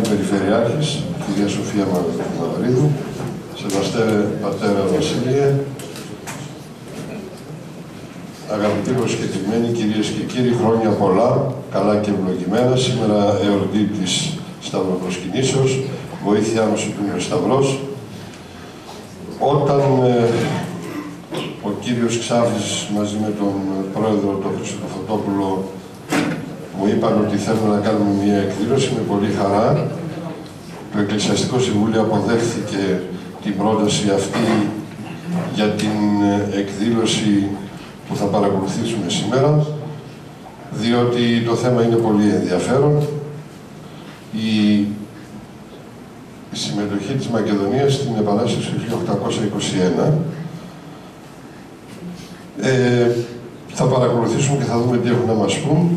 Μεγάλη Περιφερειάρχης, κυρία Σοφία Μαυρίδου, σεβαστέ πατέρα Βασίλειε, αγαπητοί προσκεκλημένοι, κυρίες και κύριοι, χρόνια πολλά, καλά και ευλογημένα. Σήμερα εορτή της Σταυροπροσκυνήσεως, βοήθειά μας ο Τούνιος Σταυρός. Όταν ο κύριος Ξάφης μαζί με τον πρόεδρο, τον Χριστοφωτόπουλο, μου είπαν ότι θέλουμε να κάνουμε μια εκδήλωση, με πολύ χαρά. Το Εκκλησιαστικό Συμβούλιο αποδέχθηκε την πρόταση αυτή για την εκδήλωση που θα παρακολουθήσουμε σήμερα, διότι το θέμα είναι πολύ ενδιαφέρον. Η συμμετοχή της Μακεδονίας στην Επανάσταση του 1821. Θα παρακολουθήσουμε και θα δούμε τι έχουν να μας πούν.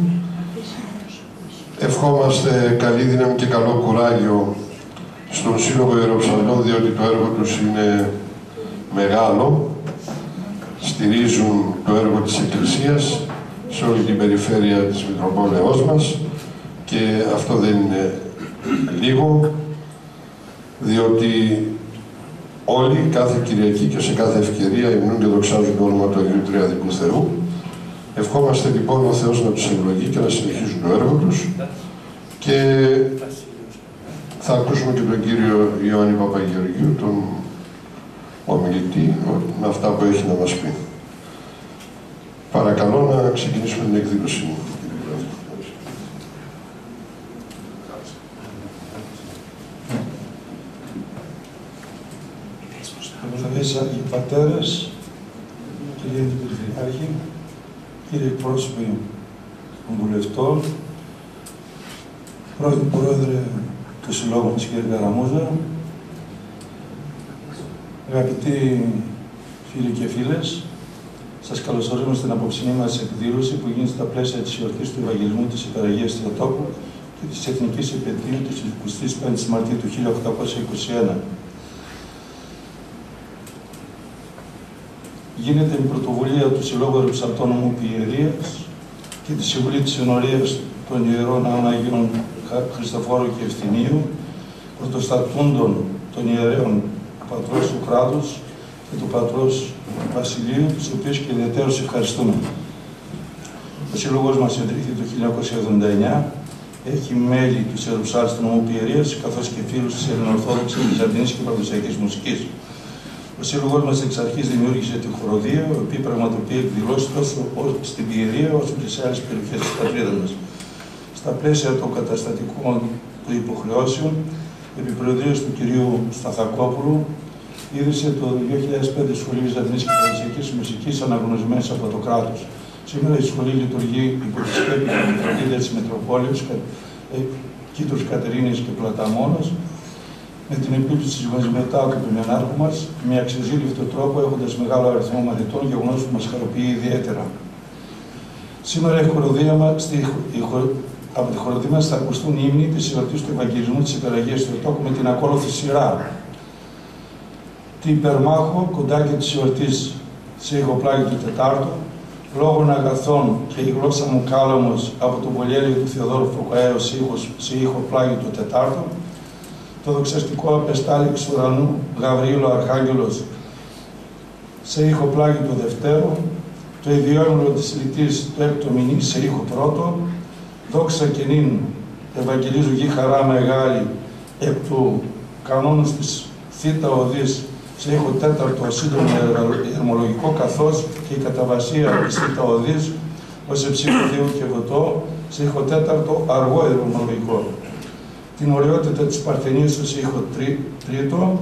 Ευχόμαστε καλή δύναμη και καλό κουράγιο στον Σύλλογο Ιεροψαλτών, διότι το έργο τους είναι μεγάλο. Στηρίζουν το έργο της Εκκλησίας σε όλη την περιφέρεια της Μητροπόλεως μας και αυτό δεν είναι λίγο, διότι όλοι κάθε Κυριακή και σε κάθε ευκαιρία υμνούν και δοξάζουν το όνομα του Αγίου Τριαδικού Θεού. Ευχόμαστε λοιπόν ο Θεός να τους ευλογεί και να συνεχίσουν το έργο τους και θα ακούσουμε και τον κύριο Ιωάννη Παπαγεωργίου, τον ομιλητή, με αυτά που έχει να μας πει. Παρακαλώ να ξεκινήσουμε την εκδήλωση. Αγαπητοί Άγιοι Πατέρες, κύριε Αντιπεριφερειάρχη, κύριε εκπρόσωποι των βουλευτών, πρώην Πρόεδρε του Συλλόγου της κύριε Καραμούζα, αγαπητοί φίλοι και φίλες, σας καλωσορίζουμε στην απόψινή μας εκδήλωση που γίνεται στα πλαίσια της εορτής του Ευαγγελισμού της Υπεραγίας Θεοτόκου και της Εθνικής Επαιτίου της 25ης Μαρτίου του 1821. Γίνεται η πρωτοβουλία του Συλλόγου Ιεροψαλτών Ομού Πιερίας και τη Συμβουλή της Ενορίας των Ιερών Ναών Αγίων Χριστοφόρου και Ευθυνίου, πρωτοστατούντων των ιερέων του Πατρός του Κράτους και του Πατρός Βασιλείου, τους οποίους και ιδιαιτέρως ευχαριστούμε. Ο Σύλλογος μας ιδρύθηκε το 1979, έχει μέλη του Ιεροψάλτων Ομού Πιερίας, καθώς και φίλους της Ελληνοορθόδοξης, Βυζαντινής και Παπαδοσιακής Μουσικής. Ο Σύλλογος μας εξ αρχής δημιούργησε τη χοροδία, η οποία πραγματοποιεί εκδηλώσεις τόσο στην Πιερία όσο και σε άλλες περιοχές της πατρίδας μας. Στα πλαίσια των καταστατικών του υποχρεώσεων, επί προεδρίας του κυρίου Σταθακόπουλου, ίδρυσε το 2005 Σχολή Βυζαντινής και Παπαδοσιακής Μουσικής, αναγνωρισμένης από το κράτος. Σήμερα η σχολή λειτουργεί υπό τη σκέπη και φροντίδα της Μητροπόλεως, Κήτρους Κατερίνης και Πλαταμόνας, με την επίλυση της Γονισμετάου του Μενάρχου μας, με αξιοζήλευτο τρόπο, έχοντας μεγάλο αριθμό μαθητών, γεγονός που μας χαροποιεί ιδιαίτερα. Σήμερα από τη χοροδία μας θα ακουστούν οι ύμνοι της εορτής του Ευαγγελισμού της Υπεραγίας Θεοτόκου με την ακόλουθη σειρά. Τι υπερμάχο, κοντάκι της εορτής σε ηχοπλάγιο του Τετάρτου, λόγων αγαθών και η γλώσσα μου κάλαμος από το πολυέλιο του Θεοδόρου Φωκαέου σε ηχοπλάγιο του Τετάρτου, το δοξαστικό απεστάληξ ουρανού Γαβρίλο Αρχάγγελος σε ήχο πλάγι του Δευτέρου, το ιδιόμιλο της λυτής του έκτο μηνύ σε ήχο πρώτο, δόξα και νυν Ευαγγελίζου γη χαρά μεγάλη εκ του κανόνους της θήτα οδής σε ήχο τέταρτο σύντομο ερμολογικό, καθώς και η καταβασία της θήτα οδής ως εψήφο Θεού και βοτό σε ήχο τέταρτο αργό ερμολογικό. Την ωραιότητα της Παρθενίας σε ήχο τρίτο,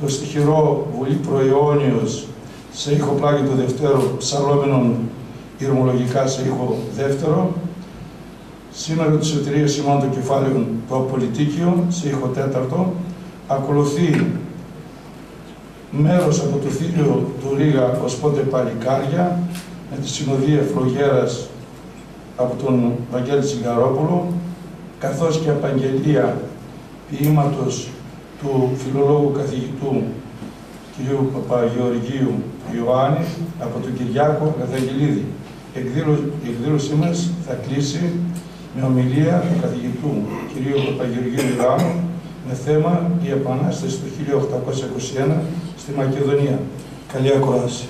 το στοιχειρό Βουλή Προαιώνιος σε ήχο πλάγι του Δευτέρου, ψαλόμενον ηρμολογικά σε ήχο δεύτερο, σήμερα της Σωτηρίας ημών των κεφάλαιων το Απολυτίκιο σε ήχο τέταρτο, ακολουθεί μέρος από το θήλιο του Ρίγα ως πότε παλικάρια, με τη συνοδεία Φλογέρας από τον Βαγγέλη Τσιγαρόπουλο, καθώς και απαγγελία ποίηματος του φιλολόγου καθηγητού κ. Παπαγεωργίου Ιωάννη από τον Κυριάκο Καθαγγελίδη. Η εκδήλωσή μας θα κλείσει με ομιλία του καθηγητού κ. Παπαγεωργίου Ιωάννου με θέμα η Επανάσταση του 1821 στη Μακεδονία. Καλή ακρόαση.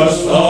Hasta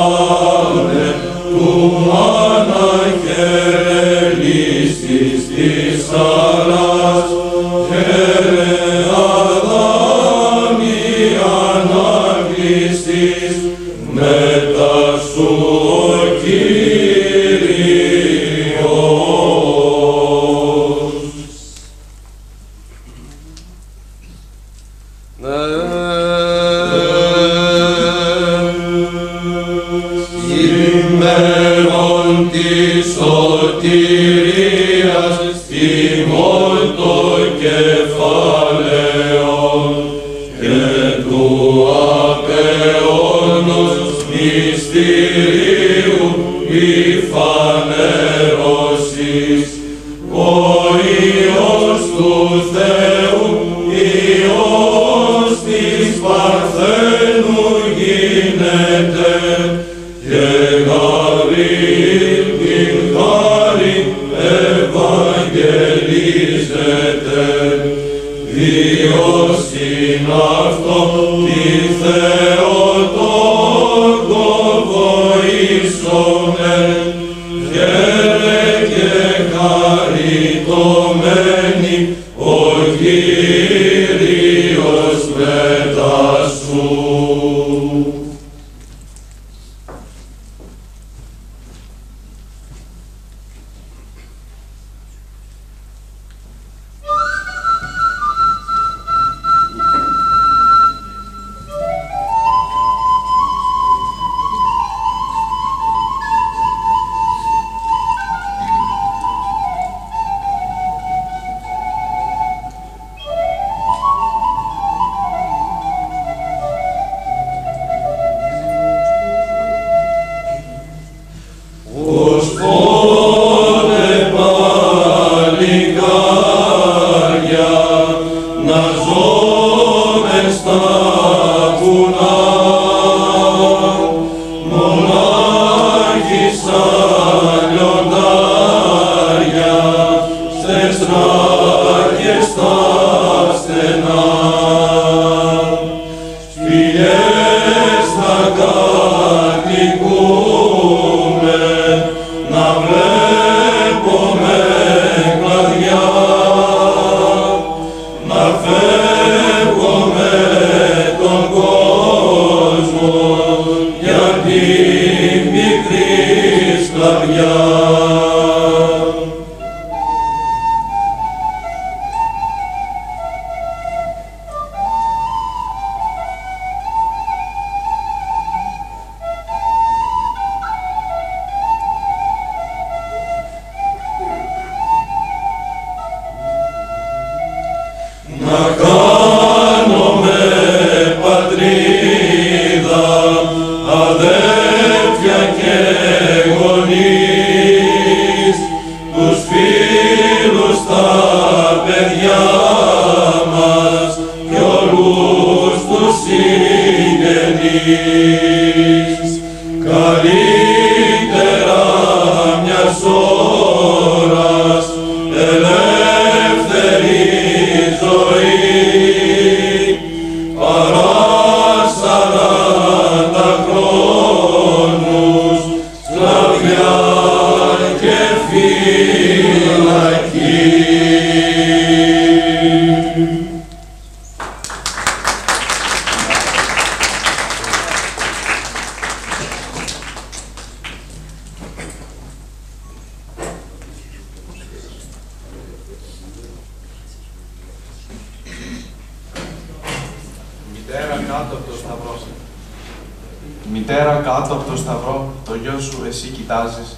Μητέρα κάτω από το σταυρό, το γιο σου εσύ κοιτάζεις,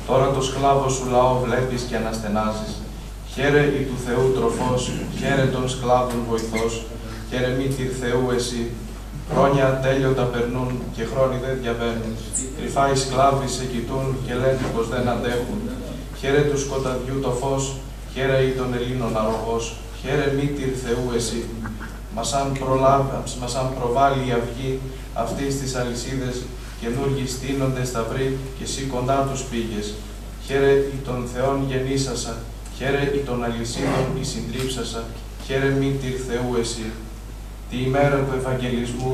τώρα το σκλάβο σου λαό βλέπεις και αναστενάζεις. Χαίρε η του Θεού τροφός, χαίρε των σκλάβων βοηθός, χαίρε μήτηρ Θεού εσύ. Χρόνια τέλειωτα περνούν και χρόνοι δεν διαβαίνουν. Κρυφά οι σκλάβοι σε κοιτούν και λένε πως δεν αντέχουν. Χαίρε του σκοταδιού το φως, χαίρε ή των Ελλήνων αρρωγός, χαίρε μήτηρ Θεού εσύ. Μας αν προβάλλει η αυγή αυτής της αλυσίδες, καινούργοι στείνονται σταυροί και εσύ κοντά τους πήγες. Χαίρε ή των Θεών γεννήσασα, χαίρε ή των αλυσίδων η συντρίψασα, χαίρε μήτηρ Θεού εσύ. Τη ημέρα του Ευαγγελισμού,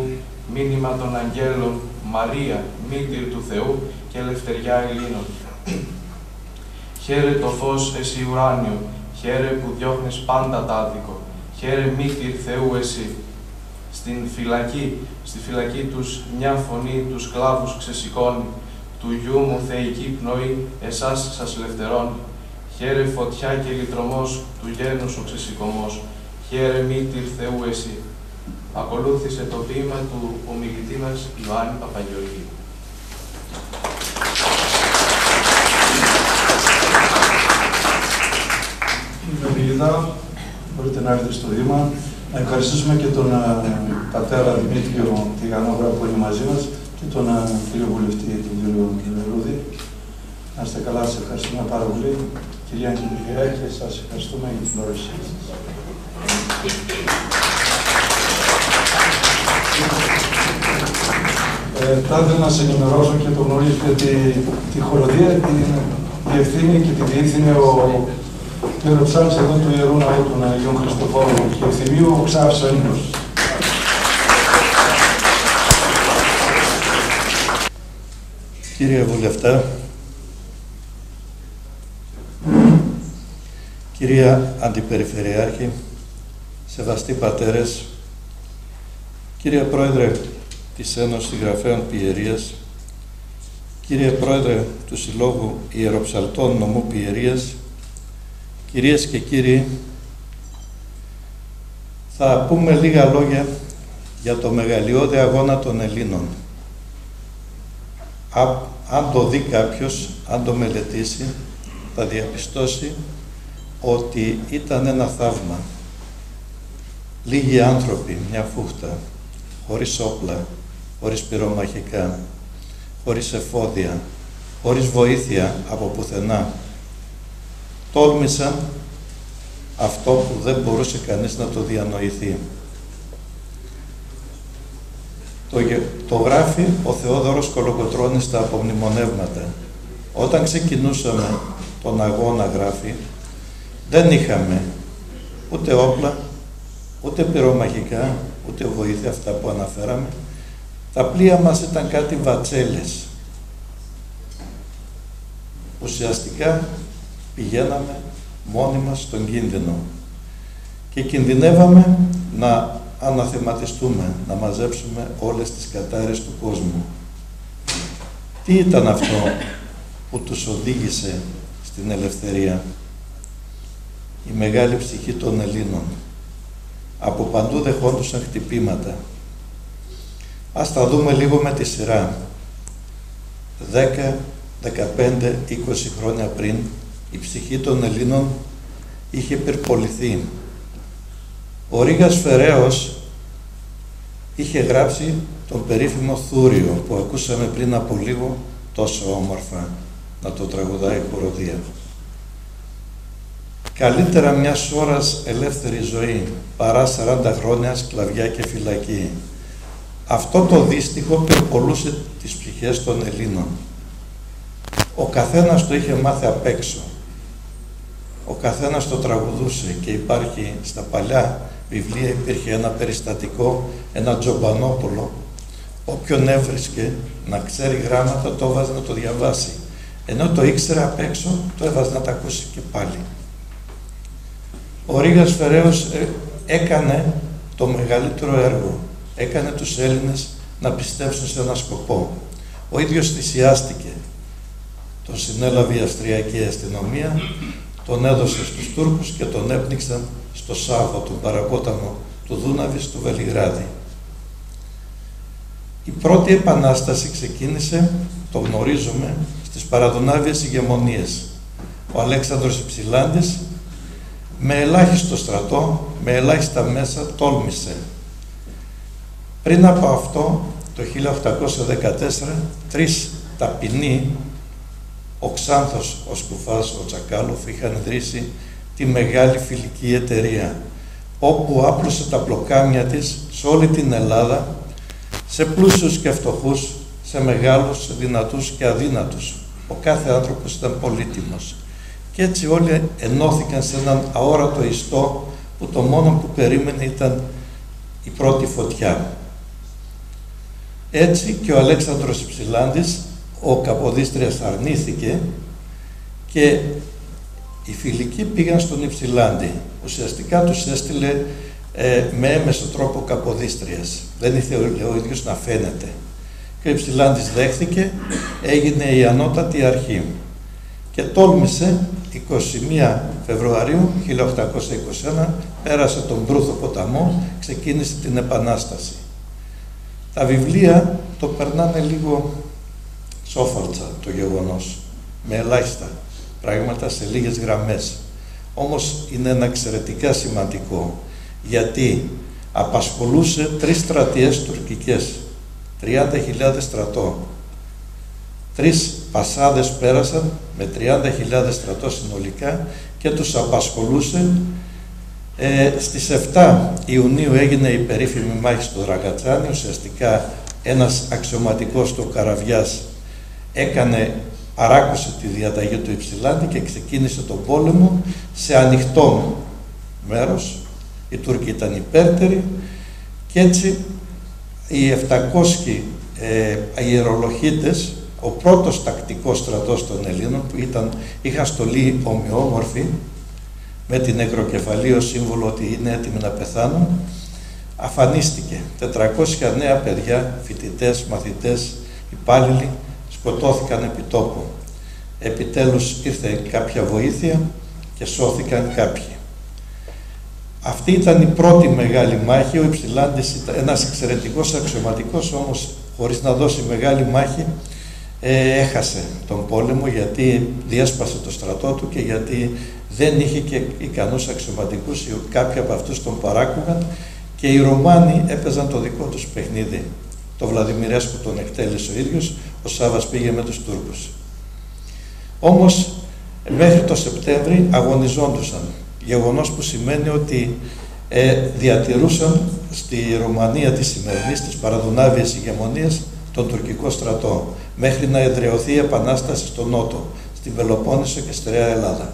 μήνυμα των αγγέλων, Μαρία, μήτηρ του Θεού και ελευθεριά Ελλήνων. Χαίρε το φως εσύ ουράνιο, χαίρε που διώχνεις πάντα τ' άδικο. Χαίρε μύτηρ Θεού εσύ. Στη φυλακή τους μια φωνή τους σκλάβους ξεσηκώνει. Του γιού μου θεϊκή πνοή, εσάς σας ελευθερώνει. Χαίρε φωτιά και λυτρωμός, του γένους ο ξεσηκωμός. Χαίρε μύτηρ Θεού εσύ. Ακολούθησε το ποίημα του ομιλητή μας Ιωάννη Παπαγεωργίου. Ομιλητά, μπορείτε να έρθετε στο βήμα. Να ευχαριστήσουμε και τον πατέρα Δημήτριο Τηγανόβρα που είναι μαζί μας και τον κύριο βουλευτή, τον κύριο Λερούδη. Να είστε καλά, σας ευχαριστούμε πάρα πολύ. Κυρία Αγγελικυρά, και σας ευχαριστούμε για την παρουσία σας. Θα ήθελα να σας ενημερώσω και το γνωρίζετε ότι τη χοροδία την διευθύνει και τη διεύθυνε ο Ιεροψάρης εδώ του Ιερού Ναού των Αγίων Χριστοφόρων και Ευθυμίου ο Ξάρης ο Ίνος. Κύριε Βουλευτά, κυρία Αντιπεριφερειάρχη, σεβαστοί πατέρες, κύριε Πρόεδρε της Ένωσης Συγγραφέων Πιερίας, κύριε Πρόεδρε του Συλλόγου Ιεροψαλτών Νομού Πιερίας, κυρίες και κύριοι, θα πούμε λίγα λόγια για το μεγαλειώδη αγώνα των Ελλήνων. Αν το δει κάποιος, αν το μελετήσει, θα διαπιστώσει ότι ήταν ένα θαύμα. Λίγοι άνθρωποι, μια φούχτα, χωρίς όπλα, χωρίς πυρομαχικά, χωρίς εφόδια, χωρίς βοήθεια από πουθενά, τόλμησαν αυτό που δεν μπορούσε κανείς να το διανοηθεί. Το γράφει ο Θεόδωρος Κολοκοτρώνης στα απομνημονεύματα. Όταν ξεκινούσαμε τον αγώνα, γράφει, δεν είχαμε ούτε όπλα, ούτε πυρομαχικά, ούτε βοήθεια, αυτά που αναφέραμε. Τα πλοία μας ήταν κάτι βατσέλες. Ουσιαστικά πηγαίναμε μόνοι μας στον κίνδυνο και κινδυνεύαμε να αναθεματιστούμε, να μαζέψουμε όλες τις κατάρες του κόσμου. Τι ήταν αυτό που τους οδήγησε στην ελευθερία? Η μεγάλη ψυχή των Ελλήνων. Από παντού δεχόντουσαν χτυπήματα. Ας τα δούμε λίγο με τη σειρά. 10, 15, 20 χρόνια πριν, η ψυχή των Ελλήνων είχε πυρποληθεί. Ο Ρήγας Φεραίος είχε γράψει τον περίφημο Θούριο που ακούσαμε πριν από λίγο τόσο όμορφα να το τραγουδάει η χοροδία. Καλύτερα μιας ώρας ελεύθερη ζωή παρά 40 χρόνια σκλαβιά και φυλακή. Αυτό το δύστιχο πυρπολούσε τις ψυχές των Ελλήνων. Ο καθένας το είχε μάθει απ' έξω. Ο καθένας το τραγουδούσε και υπάρχει στα παλιά βιβλία, υπήρχε ένα περιστατικό, ένα Τζομπανόπουλο. Όποιον έβρισκε να ξέρει γράμματα το έβαζε να το διαβάσει. Ενώ το ήξερε απ' έξω, το έβαζε να τα ακούσει και πάλι. Ο Ρήγας Φεραίος έκανε το μεγαλύτερο έργο. Έκανε τους Έλληνες να πιστέψουν σε έναν σκοπό. Ο ίδιος θυσιάστηκε. Τον συνέλαβε η Αυστριακή αστυνομία, τον έδωσε στους Τούρκους και τον έπνιξαν στο Σάββο, τον παραπόταμο του Δούναβη, στο Βελιγράδι. Η πρώτη επανάσταση ξεκίνησε, το γνωρίζουμε, στις παραδουνάβιες ηγεμονίες. Ο Αλέξανδρος Υψηλάντης, με ελάχιστο στρατό, με ελάχιστα μέσα, τόλμησε. Πριν από αυτό, το 1814, 3 ταπεινοί, ο Ξάνθος, ο Σκουφάς, ο Τσακάλοφ, είχαν ιδρύσει τη μεγάλη φιλική εταιρεία, όπου άπλωσε τα πλοκάμια της σε όλη την Ελλάδα, σε πλούσιους και φτωχούς, σε μεγάλους, σε δυνατούς και αδύνατους. Ο κάθε άνθρωπος ήταν πολύτιμος. Και έτσι όλοι ενώθηκαν σε έναν αόρατο ιστό που το μόνο που περίμενε ήταν η πρώτη φωτιά. Έτσι και ο Αλέξανδρος Υψηλάντης, ο Καποδίστριας, αρνήθηκε και Οι Φιλικοί πήγαν στον Υψηλάντη. Ουσιαστικά τους έστειλε με έμεσο τρόπο Καποδίστριας. Δεν ήθελε ο ίδιος να φαίνεται. Και ο Υψηλάντης δέχθηκε, έγινε η ανώτατη αρχή. Και τόλμησε 21 Φεβρουαρίου 1821, πέρασε τον Προύθο ποταμό, ξεκίνησε την Επανάσταση. Τα βιβλία το περνάνε λίγο σόφαλτσα το γεγονός, με ελάχιστα πράγματα σε λίγες γραμμές. Όμως είναι ένα εξαιρετικά σημαντικό, γιατί απασχολούσε 3 στρατιές τουρκικές, 30.000 στρατό. 3 πασάδες πέρασαν με 30.000 στρατό συνολικά και τους απασχολούσε. Στις 7 Ιουνίου έγινε η περίφημη μάχη στο Δραγατσάνι. Ουσιαστικά ένας αξιωματικός του Καραβιάς παράκουσε τη διαταγή του Υψηλάντη και ξεκίνησε τον πόλεμο σε ανοιχτό μέρος. Οι Τούρκοι ήταν υπέρτεροι και έτσι οι 700 ιερολοχίτες, ο πρώτος τακτικός στρατός των Ελλήνων που είχαν στολή ομοιόμορφη με την νεκροκεφαλή ως σύμβολο ότι είναι έτοιμοι να πεθάνουν, αφανίστηκε. 400 νέα παιδιά, φοιτητές, μαθητές, υπάλληλοι σκοτώθηκαν επί τόπου. Επιτέλους ήρθε κάποια βοήθεια και σώθηκαν κάποιοι. Αυτή ήταν η πρώτη μεγάλη μάχη. Ο Υψηλάντης ήταν ένας εξαιρετικός αξιωματικός, όμως χωρίς να δώσει μεγάλη μάχη έχασε τον πόλεμο, γιατί διέσπασε το στρατό του και γιατί δεν είχε και ικανούς αξιωματικούς. Κάποιοι από αυτούς τον παράκουγαν και οι Ρωμάνοι έπαιζαν το δικό τους παιχνίδι. Το Βλαδιμιρέσκου τον εκτέλεσε ο ίδιος, ο Σάβας πήγε με τους Τούρκους. Όμως μέχρι το Σεπτέμβρη αγωνιζόντουσαν, γεγονός που σημαίνει ότι διατηρούσαν στη Ρουμανία της σημερινής, της παραδουνάβιας ηγεμονίας, τον τουρκικό στρατό, μέχρι να εδραιωθεί η Επανάσταση στο Νότο, στην Πελοπόννησο και στη Στερεά Ελλάδα.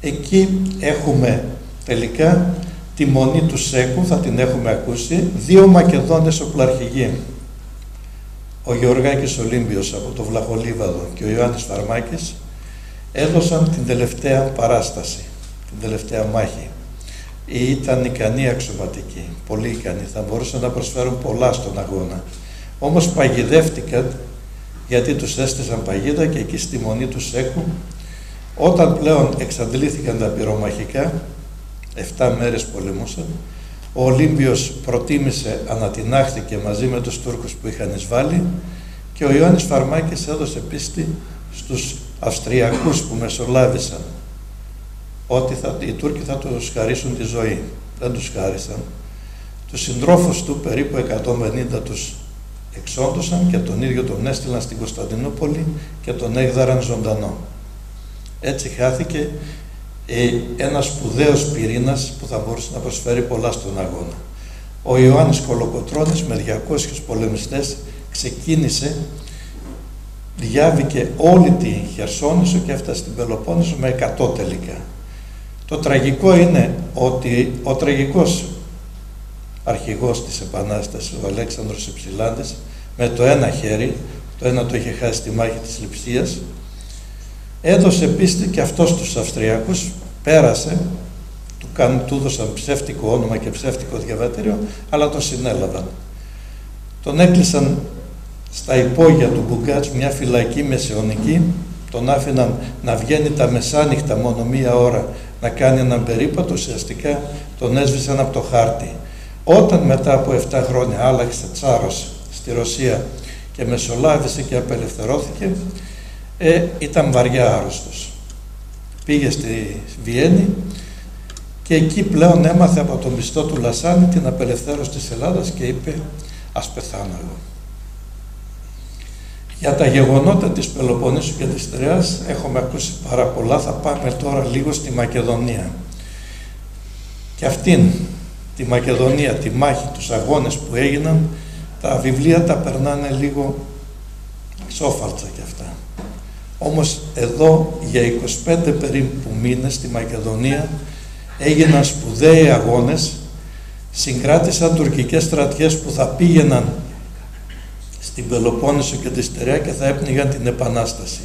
Εκεί έχουμε τελικά τη μονή του Σέκου, θα την έχουμε ακούσει, 2 Μακεδόνες οπλαρχηγοί. Ο Γεωργάκης Ολύμπιος από το Βλαχολίβαδο και ο Ιωάννης Φαρμάκης έδωσαν την τελευταία παράσταση, την τελευταία μάχη. Ήταν ικανοί αξιωματικοί, πολύ ικανοί, θα μπορούσαν να προσφέρουν πολλά στον αγώνα. Όμως παγιδεύτηκαν, γιατί τους έστησαν παγίδα και εκεί στη μονή του Σέκου, όταν πλέον εξαντλήθηκαν τα πυρομαχικά, 7 μέρες πολεμούσαν, ο Ολύμπιος προτίμησε, ανατινάχθηκε μαζί με τους Τούρκους που είχαν εισβάλει και ο Ιωάννης Φαρμάκης έδωσε πίστη στους Αυστριακούς που μεσολάβησαν ότι οι Τούρκοι θα τους χαρίσουν τη ζωή. Δεν τους χάρισαν. Τους συντρόφους του, περίπου 150, τους εξόντωσαν και τον ίδιο τον έστειλαν στην Κωνσταντινούπολη και τον έγδαραν ζωντανό. Έτσι χάθηκε ένας σπουδαίος πυρήνας που θα μπορούσε να προσφέρει πολλά στον αγώνα. Ο Ιωάννης Κολοκοτρώνης με 200 πολεμιστές ξεκίνησε, διάβηκε όλη τη Χερσόνησο και έφτασε στην Πελοπόννησο με 100 τελικά. Το τραγικό είναι ότι ο τραγικός αρχηγός της Επανάστασης, ο Αλέξανδρος Υψηλάντης, με το ένα χέρι, το ένα το είχε χάσει στη μάχη της Λειψίας, έδωσε πίστη και αυτός στους Αυστριακούς, πέρασε, του έδωσαν ψεύτικο όνομα και ψεύτικο διαβατήριο, αλλά τον συνέλαβαν. Τον έκλεισαν στα υπόγεια του Μπουγκάτς, μια φυλακή μεσαιωνική, τον άφηναν να βγαίνει τα μεσάνυχτα μόνο 1 ώρα να κάνει έναν περίπατο, ουσιαστικά τον έσβησαν από το χάρτη. Όταν μετά από 7 χρόνια άλλαξε τσάρος στη Ρωσία και μεσολάβησε και απελευθερώθηκε, ήταν βαριά άρρωστος. Πήγε στη Βιέννη και εκεί πλέον έμαθε από τον πιστό του Λασάνη την απελευθέρωση της Ελλάδας και είπε «Ας πεθάνω εγώ». Για τα γεγονότα της Πελοποννήσου και της Στερεάς έχουμε ακούσει πάρα πολλά, θα πάμε τώρα λίγο στη Μακεδονία. Και αυτήν τη Μακεδονία, τη μάχη, τους αγώνες που έγιναν, τα βιβλία τα περνάνε λίγο σόφαλτσα κι αυτά. Όμως εδώ για 25 περίπου μήνες στη Μακεδονία έγιναν σπουδαίοι αγώνες, συγκράτησαν τουρκικές στρατιές που θα πήγαιναν στην Πελοπόννησο και τη Στερεά και θα έπνιγαν την Επανάσταση.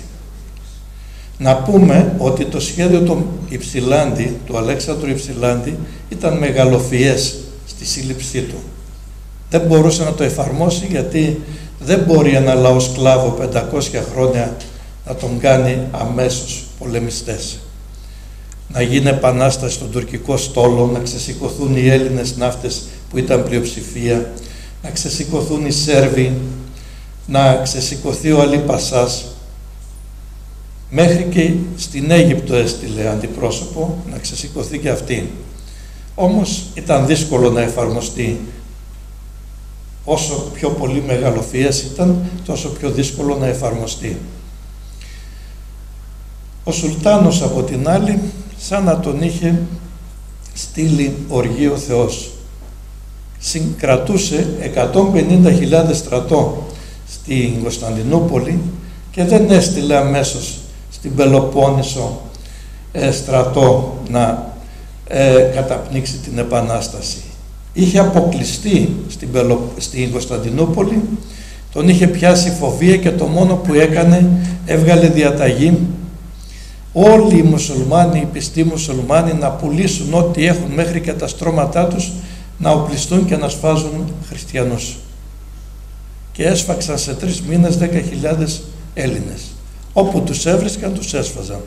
Να πούμε ότι το σχέδιο του Υψηλάντη, του Αλέξανδρου Υψηλάντη, ήταν μεγαλοφυές στη σύλληψή του. Δεν μπορούσε να το εφαρμόσει, γιατί δεν μπορεί ένα λαό σκλάβο 500 χρόνια να τον κάνει αμέσως πολεμιστές. Να γίνει επανάσταση στον τουρκικό στόλο, να ξεσηκωθούν οι Έλληνες ναύτες που ήταν πλειοψηφία, να ξεσηκωθούν οι Σέρβοι, να ξεσηκωθεί ο Αλή Πασάς. Μέχρι και στην Αίγυπτο έστειλε αντιπρόσωπο να ξεσηκωθεί και αυτή. Όμως ήταν δύσκολο να εφαρμοστεί. Όσο πιο πολύ μεγαλοφυές ήταν, τόσο πιο δύσκολο να εφαρμοστεί. Ο Σουλτάνος από την άλλη, σαν να τον είχε στείλει οργή ο Θεός. Συγκρατούσε 150.000 στρατό στην Κωνσταντινούπολη και δεν έστειλε αμέσως στην Πελοπόννησο στρατό να καταπνίξει την Επανάσταση. Είχε αποκλειστεί στην Κωνσταντινούπολη, τον είχε πιάσει φοβία και το μόνο που έκανε, έβγαλε διαταγή όλοι οι μουσουλμάνοι, οι πιστοί μουσουλμάνοι, να πουλήσουν ό,τι έχουν μέχρι και τα στρώματά τους, να οπλιστούν και να σφάζουν χριστιανούς. Και έσφαξαν σε 3 μήνες 10.000 Έλληνες. Όπου τους έβρισκαν τους έσφαζαν.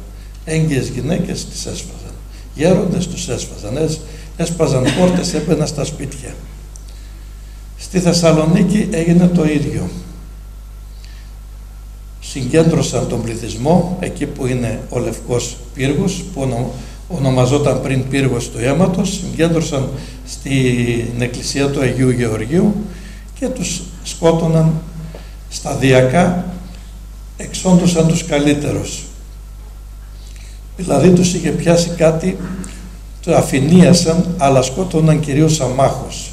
Έγκυες γυναίκες τις έσφαζαν. Γέροντες τους έσφαζαν. Έσπαζαν πόρτες, έμπαιναν στα σπίτια. Στη Θεσσαλονίκη έγινε το ίδιο. Συγκέντρωσαν τον πληθυσμό εκεί που είναι ο Λευκός Πύργος, που ονομαζόταν πριν Πύργος του Αίματος, συγκέντρωσαν στην εκκλησία του Αγίου Γεωργίου και τους σκότωναν σταδιακά, εξόντωσαν τους καλύτερους. Δηλαδή τους είχε πιάσει κάτι, το αφηνίασαν, αλλά σκότωναν κυρίως αμάχους.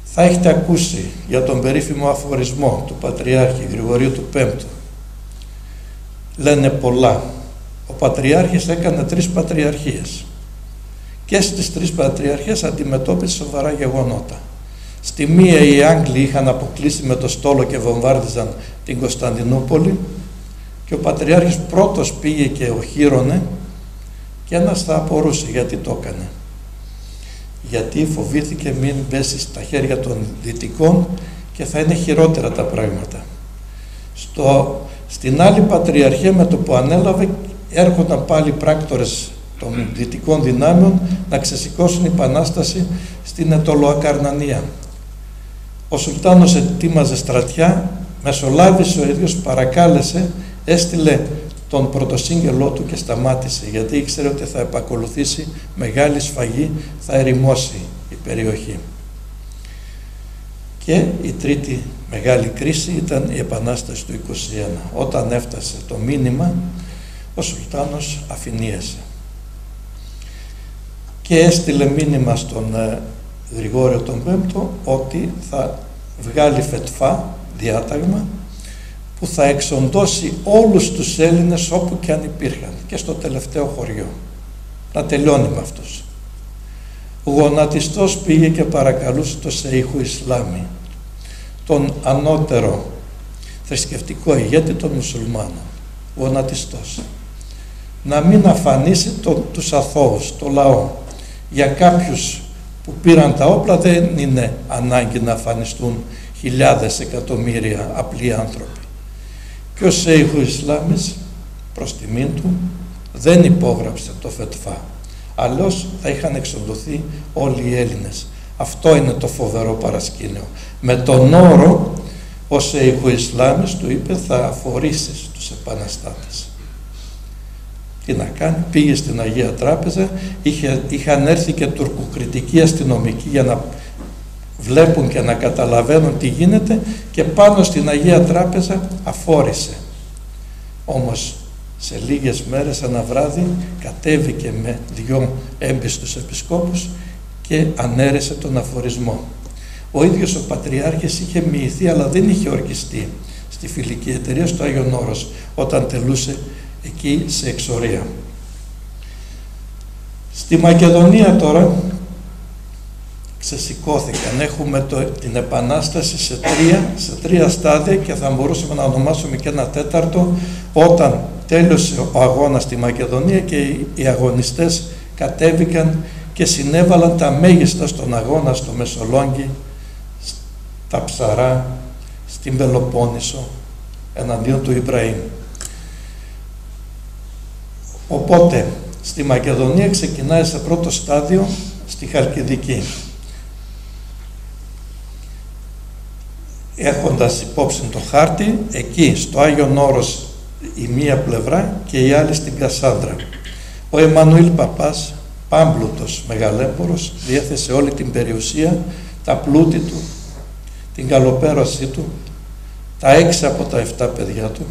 Θα έχετε ακούσει για τον περίφημο αφορισμό του Πατριάρχη Γρηγορίου του Πέμπτου. Λένε πολλά. Ο Πατριάρχης έκανε 3 πατριαρχίες και στις 3 πατριαρχίες αντιμετώπισε σοβαρά γεγονότα. Στη μία οι Άγγλοι είχαν αποκλείσει με το στόλο και βομβάρδιζαν την Κωνσταντινούπολη και ο Πατριάρχης πρώτος πήγε και οχύρωνε και ένας θα απορούσε γιατί το έκανε. Γιατί φοβήθηκε μην πέσει στα χέρια των Δυτικών και θα είναι χειρότερα τα πράγματα. Στην άλλη πατριαρχία, με το που ανέλαβε, έρχονταν πάλι πράκτορες των Δυτικών δυνάμεων να ξεσηκώσουν επανάσταση στην Αιτωλοακαρνανία. Ο Σουλτάνος ετοίμαζε στρατιά, μεσολάβησε ο ίδιος, παρακάλεσε, έστειλε τον πρωτοσύγγελό του και σταμάτησε, γιατί ήξερε ότι θα επακολουθήσει μεγάλη σφαγή, θα ερημώσει η περιοχή. Και η τρίτη μεγάλη κρίση ήταν η Επανάσταση του 1921. Όταν έφτασε το μήνυμα, ο Σουλτάνος αφηνίασε και έστειλε μήνυμα στον Γρηγόριο τον Πέμπτο ότι θα βγάλει φετφά, διάταγμα, που θα εξοντώσει όλους τους Έλληνες όπου και αν υπήρχαν και στο τελευταίο χωριό. Να τελειώνει με αυτούς. Ο γονατιστός πήγε και παρακαλούσε τον Σεϊχού Ισλάμι, τον ανώτερο θρησκευτικό ηγέτη των μουσουλμάνων, γονατιστός, να μην αφανίσει τους αθώους, το λαό. Για κάποιους που πήραν τα όπλα δεν είναι ανάγκη να αφανιστούν χιλιάδες, εκατομμύρια απλοί άνθρωποι. Και ο Σεϊχού Ισλάμις, προς τιμήν του, δεν υπόγραψε το φετφά. Αλλιώς θα είχαν εξοντωθεί όλοι οι Έλληνες. Αυτό είναι το φοβερό παρασκήνιο. Με τον όρο, ο Σεϊχού Ισλάμις του είπε, θα αφορήσεις τους επαναστάτες. Τι να κάνει, πήγε στην Αγία Τράπεζα, είχαν έρθει και τουρκοκριτικοί αστυνομικοί για να βλέπουν και να καταλαβαίνουν τι γίνεται, και πάνω στην Αγία Τράπεζα αφόρησε. Όμως σε λίγες μέρες, ένα βράδυ, κατέβηκε με 2 έμπιστους επισκόπους και ανέρεσε τον αφορισμό. Ο ίδιος ο Πατριάρχης είχε μοιηθεί, αλλά δεν είχε ορκιστεί στη φιλική εταιρεία στο Άγιον Όρος όταν τελούσε εκεί σε εξορία. Στη Μακεδονία τώρα ξεσηκώθηκαν. Έχουμε την Επανάσταση σε τρία στάδια και θα μπορούσαμε να ονομάσουμε και ένα τέταρτο, όταν τέλειωσε ο αγώνας στη Μακεδονία και οι αγωνιστές κατέβηκαν και συνέβαλαν τα μέγιστα στον αγώνα στο Μεσολόγγι, στα Ψαρά, στην Πελοπόννησο, εναντίον του Ιμπραήμ. Οπότε, στη Μακεδονία ξεκινάει σε πρώτο στάδιο στη Χαλκιδική. Έχοντας υπόψη το χάρτη, εκεί στο Άγιον Όρος η μία πλευρά και η άλλη στην Κασάνδρα. Ο Εμμανουήλ Παπάς, πάμπλουτος μεγαλέμπορος, διέθεσε όλη την περιουσία, τα πλούτη του, την καλοπέρασή του, τα 6 από τα 7 παιδιά του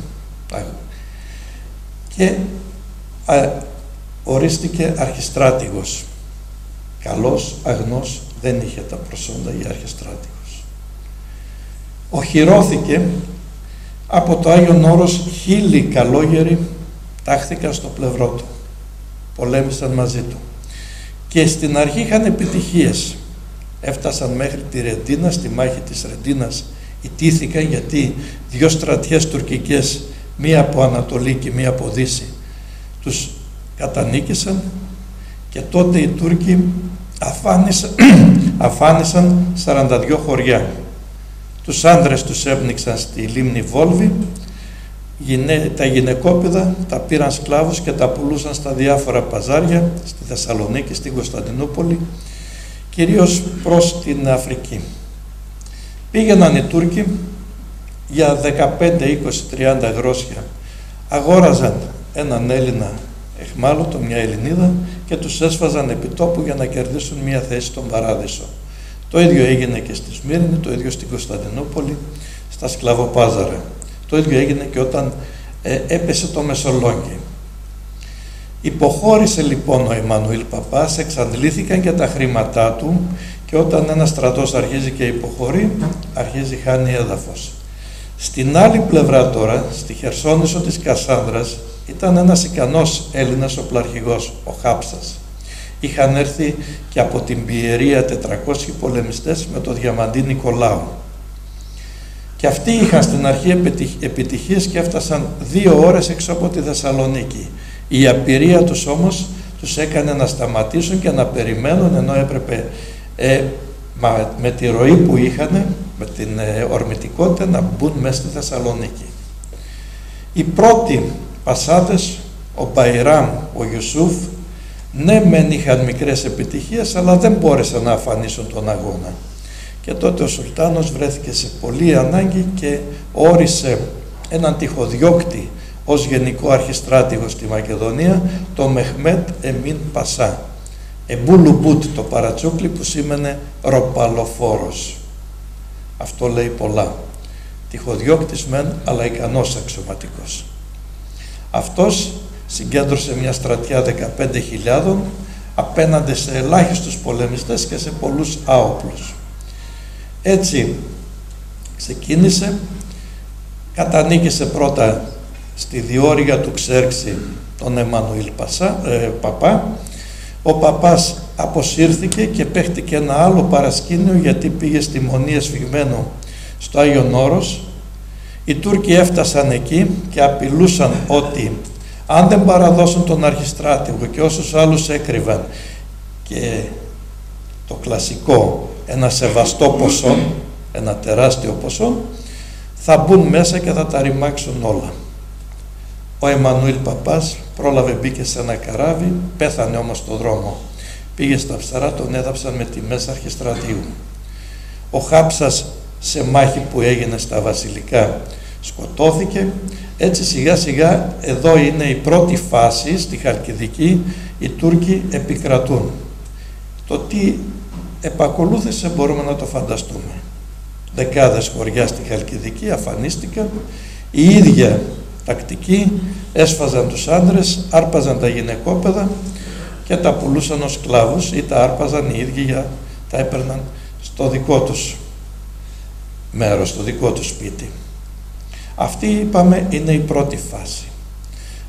και ορίστηκε αρχιστράτηγος. Καλός, αγνός, δεν είχε τα προσόντα για αρχιστράτηγος. Οχυρώθηκε από το Άγιον Όρος, 1000 καλόγεροι τάχθηκαν στο πλευρό του. Πολέμησαν μαζί του. Και στην αρχή είχαν επιτυχίες. Έφτασαν μέχρι τη Ρεντίνα, στη μάχη της Ρεντίνας ιτήθηκαν γιατί 2 στρατιές τουρκικές, μία από Ανατολή και μία από Δύση, τους κατανίκησαν και τότε οι Τούρκοι αφάνισαν 42 χωριά. Τους άντρες τους έπνιξαν στη λίμνη Βόλβη, τα γυναικόπαιδα τα πήραν σκλάβους και τα πουλούσαν στα διάφορα παζάρια, στη Θεσσαλονίκη, στην Κωνσταντινούπολη, κυρίως προς την Αφρική. Πήγαιναν οι Τούρκοι για 15, 20, 30 γρόσια, αγόραζαν έναν Έλληνα εχμάλωτο, μια Ελληνίδα, και τους έσφαζαν επί τόπου για να κερδίσουν μια θέση στον Παράδεισο. Το ίδιο έγινε και στη Σμύρνη, το ίδιο στην Κωνσταντινούπολη, στα σκλαβοπάζαρα. Το ίδιο έγινε και όταν έπεσε το Μεσολόγγι. Υποχώρησε λοιπόν ο Εμμανουήλ Παπάς, εξαντλήθηκαν και τα χρήματά του και όταν ένας στρατός αρχίζει και υποχωρεί, αρχίζει χάνει έδαφος. Στην άλλη πλευρά τώρα, στη Χερσόνησο της Κασάνδρας, ήταν ένας ικανός Έλληνας οπλαρχηγός, ο Χάψας. Είχαν έρθει και από την Πιερία 400 πολεμιστές με το Διαμαντή Νικολάου. Και αυτοί είχαν στην αρχή επιτυχίες και έφτασαν 2 ώρες έξω από τη Θεσσαλονίκη. Η απειρία τους όμως τους έκανε να σταματήσουν και να περιμένουν, ενώ έπρεπε με τη ροή που είχαν, με την ορμητικότητα, να μπουν μέσα στη Θεσσαλονίκη. Οι πρώτοι πασάτες, ο Μπαϊράμ, ο Ιουσούφ, ναι μεν είχαν μικρές επιτυχίες, αλλά δεν μπόρεσαν να αφανίσουν τον αγώνα. Και τότε ο Σουλτάνος βρέθηκε σε πολλή ανάγκη και όρισε έναν τυχοδιώκτη ως γενικό αρχιστράτηγο στη Μακεδονία, το Μεχμέτ Εμίν Πασά. Εμπούλουμπουτ το παρατσούκλι, που σήμαινε ροπαλοφόρος. Αυτό λέει πολλά. Τυχοδιώκτης μεν, αλλά ικανός αξιωματικός. Αυτός συγκέντρωσε μια στρατιά 15.000 απέναντι σε ελάχιστους πολεμιστές και σε πολλούς άοπλους. Έτσι ξεκίνησε, κατανίκησε πρώτα στη διόρυγα του Ξέρξη τον Εμμανουήλ Παπά. Ο Παπάς αποσύρθηκε και παίχτηκε ένα άλλο παρασκήνιο, γιατί πήγε στη Μονή Εσφυγμένου στο Άγιον Όρος. Οι Τούρκοι έφτασαν εκεί και απειλούσαν ότι αν δεν παραδώσουν τον αρχιστράτηγο και όσους άλλους έκρυβαν και το κλασικό, ένα σεβαστό ποσό, ένα τεράστιο ποσό, θα μπουν μέσα και θα τα ρημάξουν όλα. Ο Εμμανουήλ Παπάς πρόλαβε, μπήκε σε ένα καράβι, πέθανε όμως στο δρόμο. Πήγε στα Ψαρά, τον έδαψαν με τιμές αρχιστρατήγου. Ο Χάψας, σε μάχη που έγινε στα Βασιλικά, σκοτώθηκε. Έτσι σιγά σιγά, εδώ είναι η πρώτη φάση, στη Χαλκιδική, οι Τούρκοι επικρατούν. Το τι επακολούθησε μπορούμε να το φανταστούμε. Δεκάδες χωριά στη Χαλκιδική αφανίστηκαν, η ίδια τακτική, έσφαζαν τους άντρες, άρπαζαν τα γυναικόπαιδα και τα πουλούσαν ως σκλάβους ή τα άρπαζαν οι ίδιοι, τα έπαιρναν στο δικό τους μέρος, στο δικό τους σπίτι. Αυτή, είπαμε, είναι η πρώτη φάση.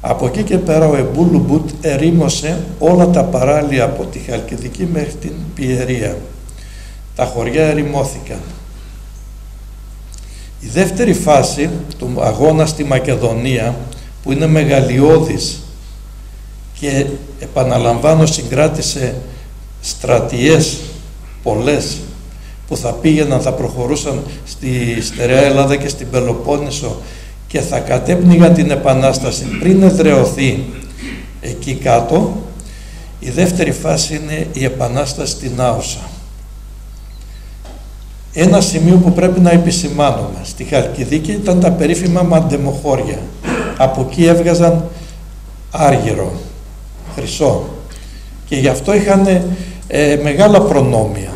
Από εκεί και πέρα ο Εμπούλουμπουτ ερήμωσε όλα τα παράλια από τη Χαλκιδική μέχρι την Πιερία. Τα χωριά ερημώθηκαν. Η δεύτερη φάση του αγώνα στη Μακεδονία που είναι μεγαλειώδης και επαναλαμβάνω συγκράτησε στρατιές πολλές που θα πήγαιναν, θα προχωρούσαν στη στερεά Ελλάδα και στην Πελοπόννησο και θα κατέπνιγαν την Επανάσταση πριν εδραιωθεί εκεί κάτω. Η δεύτερη φάση είναι η Επανάσταση στην Άωσα. Ένα σημείο που πρέπει να επισημάνουμε στη Χαλκιδική ήταν τα περίφημα μαντεμοχώρια. Από εκεί έβγαζαν άργυρο, χρυσό, και γι' αυτό είχαν μεγάλα προνόμια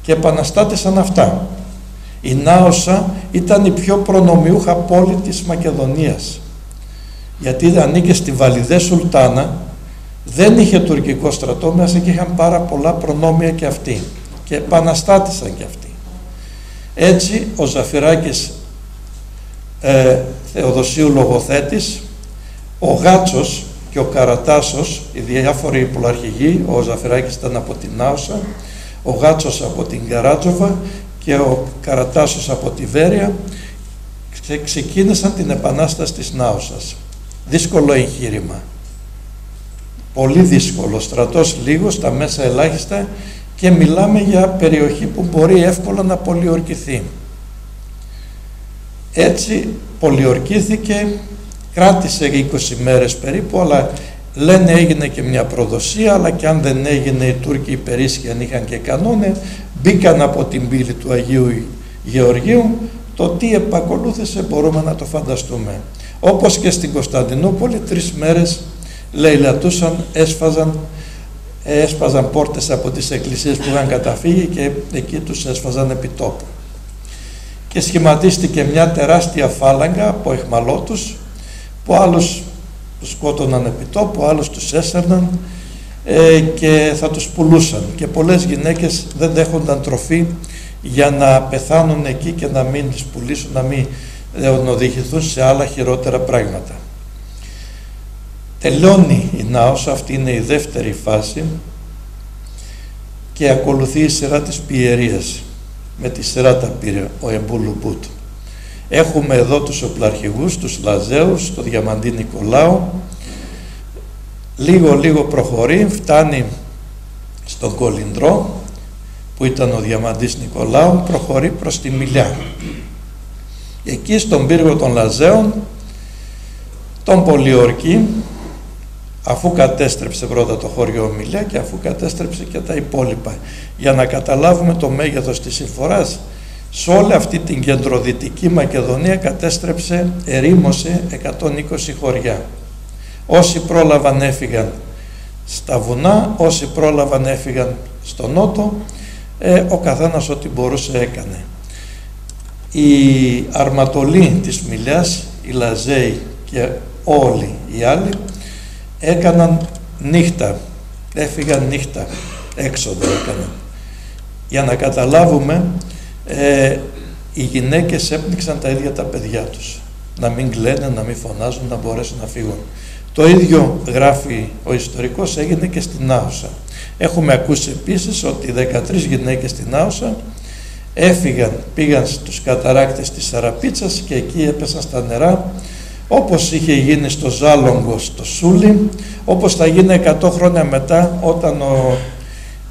και επαναστάτησαν αυτά. Η Νάωσα ήταν η πιο προνομιούχα πόλη της Μακεδονίας, γιατί ανήκε στη Βαλιδέ Σουλτάνα, δεν είχε τουρκικό στρατό μέσα και είχαν πάρα πολλά προνόμια και αυτοί και επαναστάτησαν και αυτοί. Έτσι ο Ζαφυράκης Θεοδοσίου λογοθέτης, ο Γάτσος και ο Καρατάσος, οι διάφοροι υπολαρχηγοί, ο Ζαφυράκης ήταν από την Νάωσα, ο Γάτσος από την Καράτζοβα και ο Καρατάσος από τη Βέρεια, ξεκίνησαν την Επανάσταση της Νάωσας. Δύσκολο εγχείρημα, πολύ δύσκολο, στρατός λίγος, τα μέσα ελάχιστα, και μιλάμε για περιοχή που μπορεί εύκολα να πολιορκηθεί. Έτσι πολιορκήθηκε, κράτησε 20 μέρες περίπου, αλλά λένε έγινε και μια προδοσία, αλλά και αν δεν έγινε, οι Τούρκοι υπερίσχυαν, αν είχαν και κανόνε, μπήκαν από την πύλη του Αγίου Γεωργίου. Το τι επακολούθησε μπορούμε να το φανταστούμε. Όπως και στην Κωνσταντινούπολη, 3 μέρες λαιλατούσαν, έσπαζαν πόρτες από τις εκκλησίες που είχαν καταφύγει και εκεί τους έσφαζαν επί τόπου. Και σχηματίστηκε μια τεράστια φάλαγγα από αιχμαλώτους, που άλλους τους σκότωναν επί τόπου, άλλους τους έσαιρναν και θα τους πουλούσαν. Και πολλές γυναίκες δεν δέχονταν τροφή για να πεθάνουν εκεί και να μην τις πουλήσουν, να μην οδηγηθούν σε άλλα χειρότερα πράγματα. Τελειώνει η Νάωσα, αυτή είναι η δεύτερη φάση, και ακολουθεί η σειρά της πιερίας. Με τη σειρά τα πήρε ο Εμπούλου Μπούτ. Έχουμε εδώ τους οπλαρχηγούς, τους Λαζέους, το Διαμαντή Νικολάου. Λίγο προχωρεί, φτάνει στον Κολυνδρό, που ήταν ο Διαμαντής Νικολάου, προχωρεί προς τη Μιλιά. Εκεί στον πύργο των Λαζέων τον πολιορκεί, αφού κατέστρεψε πρώτα το χωριό Μιλιά και αφού κατέστρεψε και τα υπόλοιπα. Για να καταλάβουμε το μέγεθος της συμφοράς, σε όλη αυτή την κεντροδυτική Μακεδονία κατέστρεψε, ερήμωσε 120 χωριά. Όσοι πρόλαβαν έφυγαν στα βουνά, όσοι πρόλαβαν έφυγαν στο νότο, ο καθένας ό,τι μπορούσε έκανε. Οι αρματολοί της Μιλιάς, οι Λαζέοι και όλοι οι άλλοι, έκαναν νύχτα, έφυγαν νύχτα, έξοδο έκαναν. Για να καταλάβουμε, οι γυναίκες έπνιξαν τα ίδια τα παιδιά τους, να μην κλαίνε, να μην φωνάζουν, να μπορέσουν να φύγουν. Το ίδιο γράφει ο ιστορικός, έγινε και στην Άωσα. Έχουμε ακούσει επίσης ότι 13 γυναίκες στην Άωσα έφυγαν, πήγαν στους καταράκτες της Σαραπίτσας και εκεί έπεσαν στα νερά, όπως είχε γίνει στο Ζάλογκο, στο Σούλι, όπως θα γίνει 100 χρόνια μετά, όταν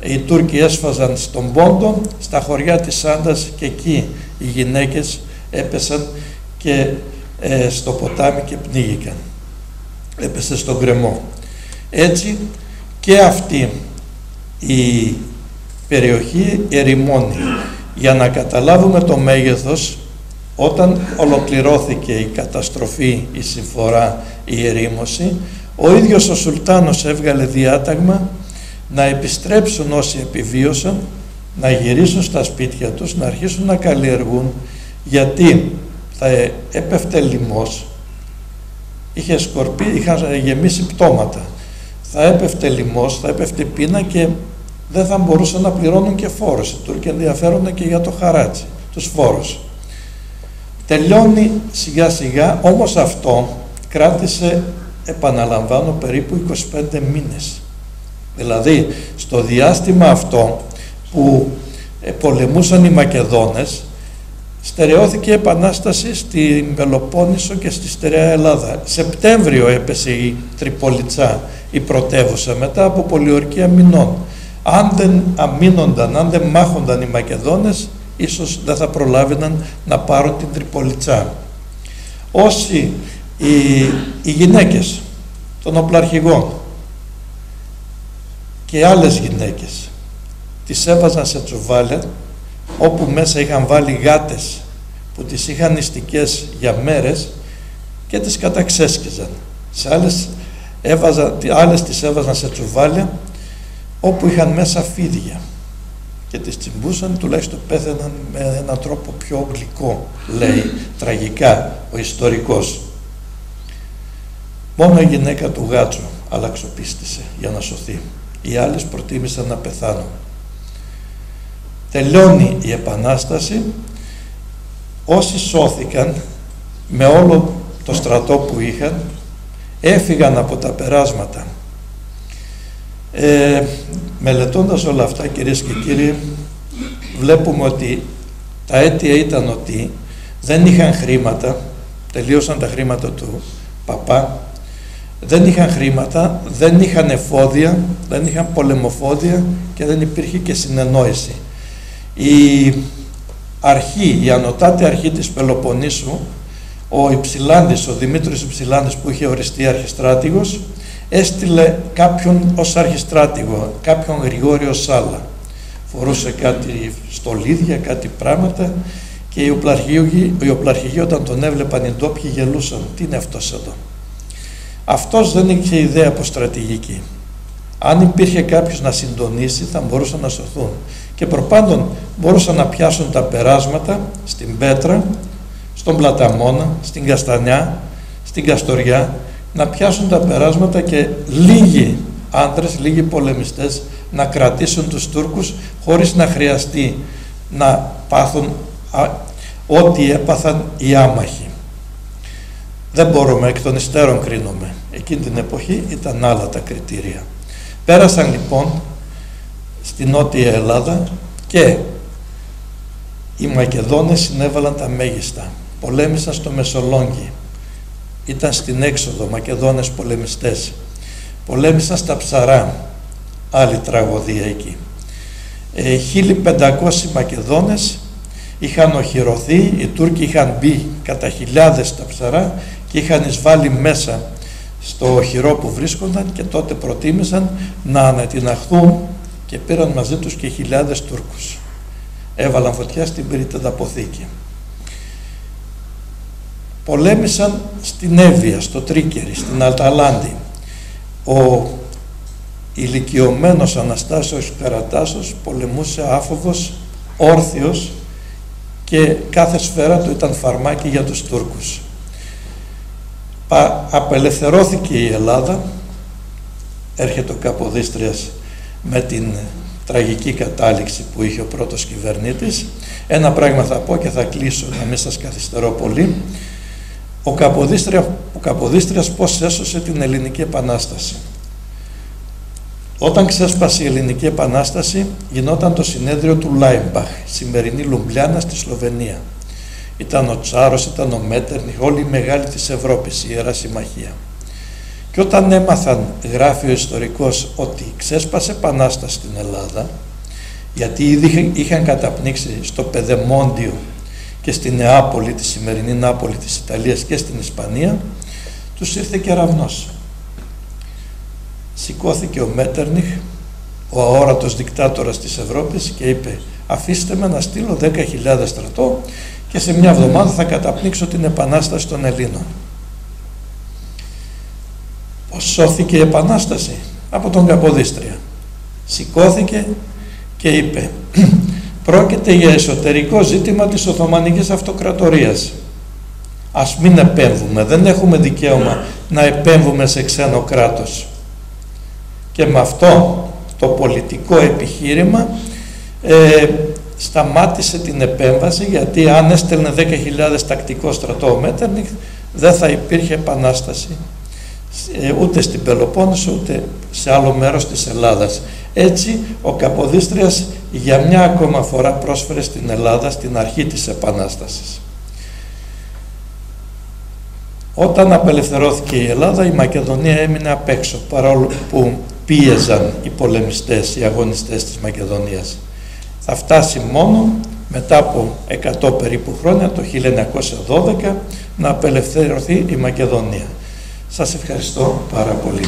οι Τούρκοι έσφαζαν στον Πόντο, στα χωριά της Σάντας, και εκεί οι γυναίκες έπεσαν και στο ποτάμι και πνίγηκαν. Έπεσε στον γκρεμό. Έτσι και αυτή η περιοχή ερημώνει. Για να καταλάβουμε το μέγεθος, όταν ολοκληρώθηκε η καταστροφή, η συμφορά, η ερήμωση, ο ίδιος ο Σουλτάνος έβγαλε διάταγμα να επιστρέψουν όσοι επιβίωσαν, να γυρίσουν στα σπίτια τους, να αρχίσουν να καλλιεργούν, γιατί θα έπεφτε λοιμός, είχε σκορπί, είχαν γεμίσει πτώματα, θα έπεφτε λοιμός, θα έπεφτε πείνα και δεν θα μπορούσαν να πληρώνουν και φόρους. Οι Τούρκοι ενδιαφέρονται και για το χαράτσι, τους φόρους. Τελειώνει σιγά σιγά, όμως αυτό κράτησε, επαναλαμβάνω, περίπου 25 μήνες. Δηλαδή, στο διάστημα αυτό που πολεμούσαν οι Μακεδόνες, Στερεώθηκε η Επανάσταση στην Πελοπόννησο και στη στερεά Ελλάδα. Σεπτέμβριο έπεσε η Τριπολιτσά, η πρωτεύουσα, μετά από πολιορκία μηνών. Αν δεν αμήνονταν, αν δεν μάχονταν οι Μακεδόνες, ίσως δεν θα προλάβαιναν να πάρουν την Τριπολιτσά. Όσοι οι γυναίκες των οπλαρχηγών και άλλες γυναίκες τις έβαζαν σε τσουβάλια, όπου μέσα είχαν βάλει γάτες που τις είχαν νηστικές για μέρες και τις καταξέσκιζαν. Σε άλλες τις έβαζαν σε τσουβάλια όπου είχαν μέσα φίδια και τις τσιμπούσαν, τουλάχιστον πέθαιναν με έναν τρόπο πιο γλυκό, λέει τραγικά ο ιστορικός. Μόνο η γυναίκα του Γάτσου αλλαξοπίστησε για να σωθεί. Οι άλλες προτίμησαν να πεθάνουν. Τελειώνει η Επανάσταση. Όσοι σώθηκαν με όλο το στρατό που είχαν, έφυγαν από τα περάσματα. Μελετώντας όλα αυτά, κυρίες και κύριοι, βλέπουμε ότι τα αίτια ήταν ότι δεν είχαν χρήματα, τελείωσαν τα χρήματα του παπά, δεν είχαν χρήματα, δεν είχαν εφόδια, δεν είχαν πολεμοφόδια και δεν υπήρχε και συνεννόηση. Η ανωτάτη αρχή της Πελοποννήσου, ο Υψηλάνδης, ο Δημήτρης Υψηλάνδης, που είχε οριστεί αρχιστράτηγος, έστειλε κάποιον ως αρχιστράτηγο, κάποιον Γρηγόριο Σάλα. Φορούσε κάτι στολίδια, κάτι πράγματα, και οι οπλαρχηγοί όταν τον έβλεπαν οι ντόπιοι γελούσαν. Τι είναι αυτός εδώ? Αυτός δεν είχε ιδέα από στρατηγική. Αν υπήρχε κάποιος να συντονίσει, θα μπορούσαν να σωθούν. Και προπάντων μπορούσαν να πιάσουν τα περάσματα στην Πέτρα, στον Πλαταμόνα, στην Καστανιά, στην Καστοριά, να πιάσουν τα περάσματα και λίγοι άντρες, λίγοι πολεμιστές να κρατήσουν τους Τούρκους χωρίς να χρειαστεί να πάθουν ό,τι έπαθαν οι άμαχοι. Δεν μπορούμε, εκ των υστέρων κρίνουμε. Εκείνη την εποχή ήταν άλλα τα κριτήρια. Πέρασαν λοιπόν στη Νότια Ελλάδα και οι Μακεδόνες συνέβαλαν τα μέγιστα. Πολέμησαν στο Μεσολόγγι. Ήταν στην έξοδο Μακεδόνες πολεμιστές. Πολέμησαν στα Ψαρά. Άλλη τραγωδία εκεί. 1500 Μακεδόνες είχαν οχυρωθεί, οι Τούρκοι είχαν μπει κατά χιλιάδες στα Ψαρά και είχαν εισβάλει μέσα στο οχυρό που βρίσκονταν, και τότε προτίμησαν να ανατιναχθούν και πήραν μαζί τους και χιλιάδες Τούρκους. Έβαλαν φωτιά στην πυρητεδαποθήκη. Πολέμησαν στην Εύβοια, στο Τρίκερι, στην Αταλάντη. Ο ηλικιωμένος Αναστάσιος Καρατάσος πολεμούσε άφοβος, όρθιος, και κάθε σφαίρα του ήταν φαρμάκι για τους Τούρκους. Απελευθερώθηκε η Ελλάδα, έρχεται ο Καποδίστριας με την τραγική κατάληξη που είχε ο πρώτος κυβερνήτης. Ένα πράγμα θα πω και θα κλείσω, να μην σας καθυστερώ πολύ. Ο Καποδίστριας πώς έσωσε την Ελληνική Επανάσταση? Όταν ξέσπασε η Ελληνική Επανάσταση, γινόταν το συνέδριο του Λάιμπαχ, σημερινή Λουμπλιάνα στη Σλοβενία. Ήταν ο Τσάρος, ήταν ο Μέττερνιχ, όλοι οι μεγάλοι της Ευρώπης, η Ιερά Συμμαχία. Και όταν έμαθαν, γράφει ο ιστορικός, ότι ξέσπασε επανάσταση στην Ελλάδα, γιατί ήδη είχαν καταπνίξει στο Πεδεμόντιο και στη Νεάπολη, τη σημερινή Νάπολη της Ιταλίας, και στην Ισπανία, τους ήρθε κεραυνός. Σηκώθηκε ο Μέττερνιχ, ο αόρατος δικτάτορας της Ευρώπης, και είπε: αφήστε με να στείλω 10.000 στρατό και σε μια εβδομάδα θα καταπνίξω την Επανάσταση των Ελλήνων. Πώς σώθηκε η Επανάσταση? Από τον Καποδίστρια. Σηκώθηκε και είπε: πρόκειται για εσωτερικό ζήτημα της Οθωμανικής Αυτοκρατορίας. Ας μην επέμβουμε, δεν έχουμε δικαίωμα να επέμβουμε σε ξένο κράτος. Και με αυτό το πολιτικό επιχείρημα σταμάτησε την επέμβαση, γιατί αν έστελνε 10.000 τακτικό στρατό ο Μέττερνιχ, δεν θα υπήρχε επανάσταση ούτε στην Πελοπόννησο ούτε σε άλλο μέρος της Ελλάδας. Έτσι, ο Καποδίστριας για μια ακόμα φορά πρόσφερε στην Ελλάδα στην αρχή της Επανάστασης. Όταν απελευθερώθηκε η Ελλάδα, η Μακεδονία έμεινε απ' έξω, παρόλο που πίεζαν οι πολεμιστές, οι αγωνιστές της Μακεδονίας. Θα φτάσει μόνο μετά από 100 περίπου χρόνια, το 1912, να απελευθερωθεί η Μακεδονία. Σας ευχαριστώ πάρα πολύ.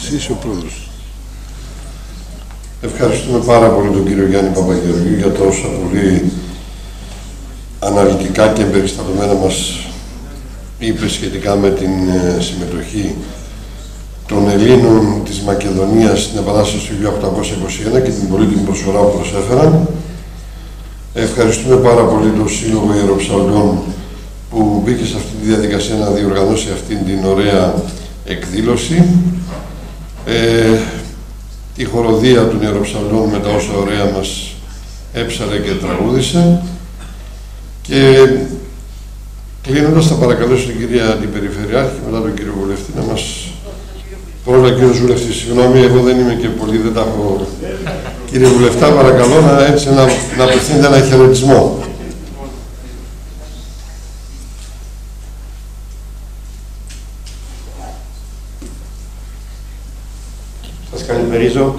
Εσύ είσαι ο πρόεδρος. Ευχαριστούμε πάρα πολύ τον κύριο Γιάννη Παπαγεωργίου για το όσα πολύ αναλυτικά και εμπεριστατωμένα μας είπε σχετικά με την συμμετοχή των Ελλήνων της Μακεδονίας στην Επανάσταση του 1821 και την πολύτιμη προσφορά που προσέφεραν. Ευχαριστούμε πάρα πολύ τον Σύλλογο Ιεροψαλτών που μπήκε σε αυτή τη διαδικασία να διοργανώσει αυτή την ωραία εκδήλωση. Η χοροδία των Ιεροψαλτών με τα όσα ωραία μας έψαρε και τραγούδισε. Και κλείνοντας, θα παρακαλέσω την κυρία την Περιφερειάρχη και μετά τον κύριο Βουλευτή να μας... Πρώτα κύριος Βουλευτής, συγγνώμη, εγώ δεν είμαι και πολύ, δεν τα έχω... Κύριε Βουλευτά, παρακαλώ να απευθύνετε ένα χαιρετισμό. Σας καλημερίζω.